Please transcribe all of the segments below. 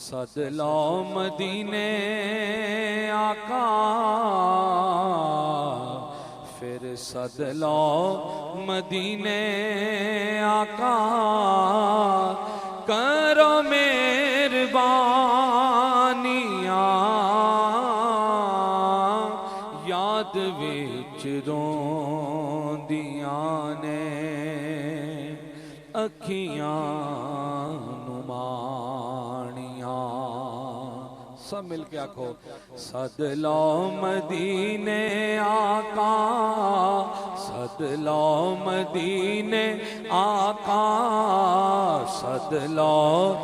سد لو مدینے آقا، پھر سد لو مدینے آقا، کرو مہربانیاں، یاد وچ روندیاں نے اکھیاں نمانیاں۔ سب مل کے آکھو سد لو مدینے آقا، سد لو مدینے آقا، سد لو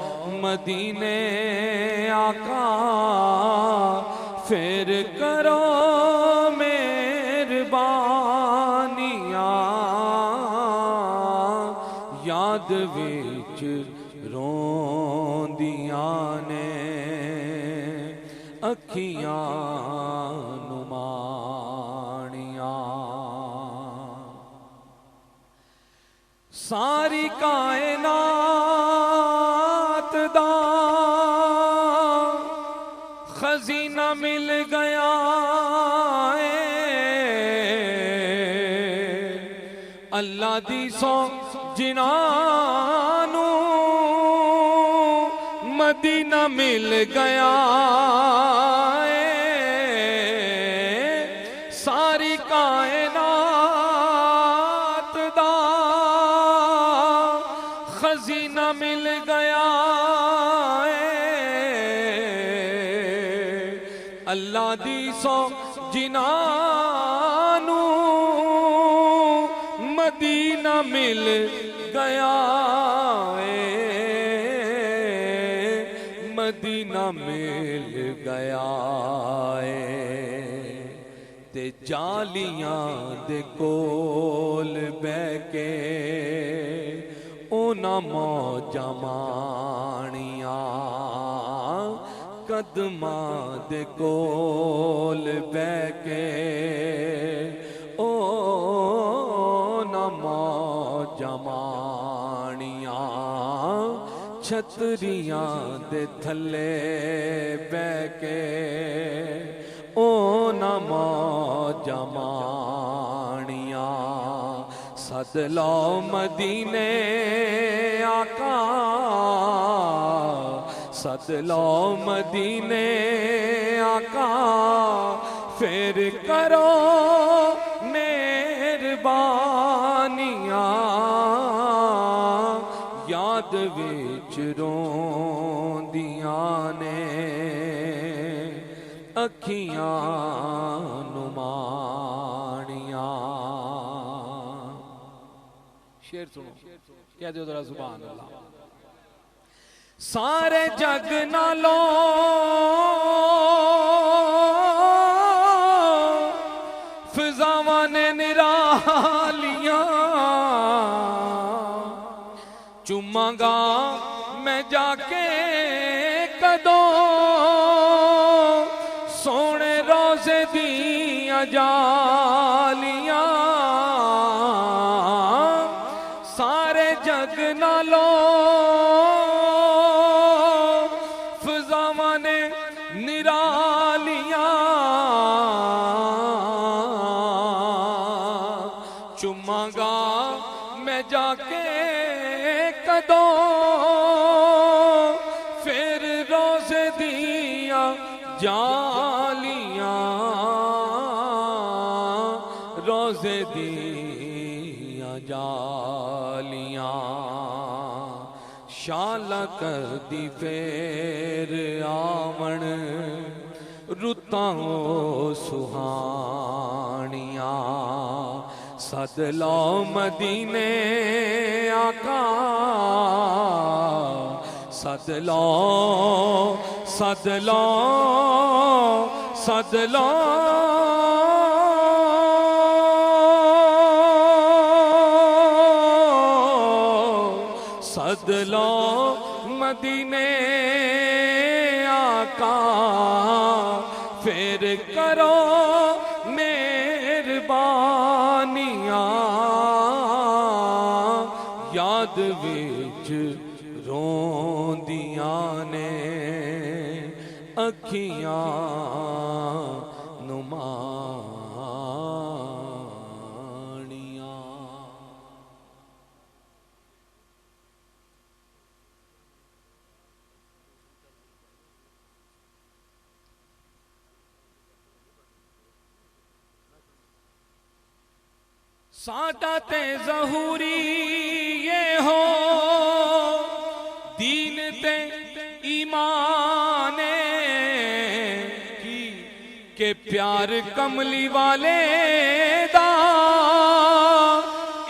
مدینے آقا، پھر کرو مہربانیاں، یاد وچ روندیاں نے اکھیاں نمانیاں۔ ساری کائنات دا خزینہ مل گیا ہے، اللہ دی سو جنانو مدینہ مل گیا ہے، ساری کائنات دا خزینہ مل گیا ہے، اللہ دی سو جنانو مدینہ مل گیا ہے، مدینہ مل گیا ہے، تے جالیاں دے کول بہ کے اونا موجاں مانیاں، قدماں دے کول بہ کے اونا موجاں مانیاں، چھتریاں دے تھلے بہ کے اونا موجاں مانیاں۔ سد لو مدینے آقا، سد لو مدینے آقا، پھر کرو مہربانیاں، یاد وچ روندیاں نے اکھیاں نمانیاں۔ شعر سنو، کہہ دیو ذرا سبحان اللہ۔ سارے جگ نالوں فضاواں نے نرالیاں، چوماں گا میں جا کے کدوں سونے روزے دیاں جالیاں، سارے جگ نالوں فضاواں نے نرالیاں، چوماں گا میں جا کے کدوں پھر روزے دیاں جالیاں، روزے دیاں جالیاں، شالا کر دی پھر آمن رتاں سہانیاں۔ سد لو مدینے آقا، سد لو، سد لو، سد لو، سد لو مدینے آقا، پھر کرو مہربانیاں، یاد وچ روندیاں نے اکھیاں نمانیاں۔ سعادت ظہوری یہ ہو دین تے ایمان کی کہ پیار کملی والے دا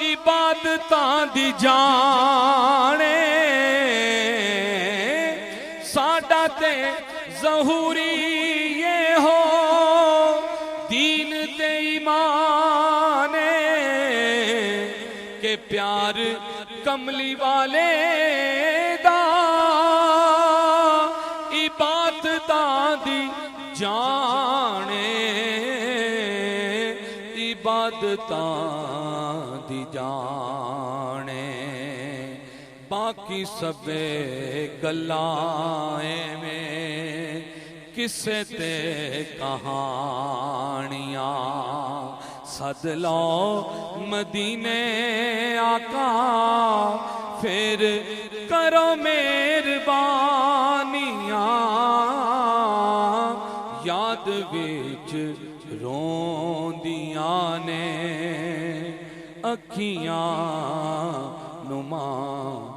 عبادتاں دی جانے۔ سعادت ظہوری یہ ہو دین تے ایمان کہ پیار کملی والے دا عبادتاں دی جانے، عبادتاں دی جانے۔ باقی سب گلائیں میں کسے تے کہانیاں، سد لو مدینے آقا پھر کرو مہربانیاں۔ یاد وچ روندیاں نے اکھیاں نمانیاں۔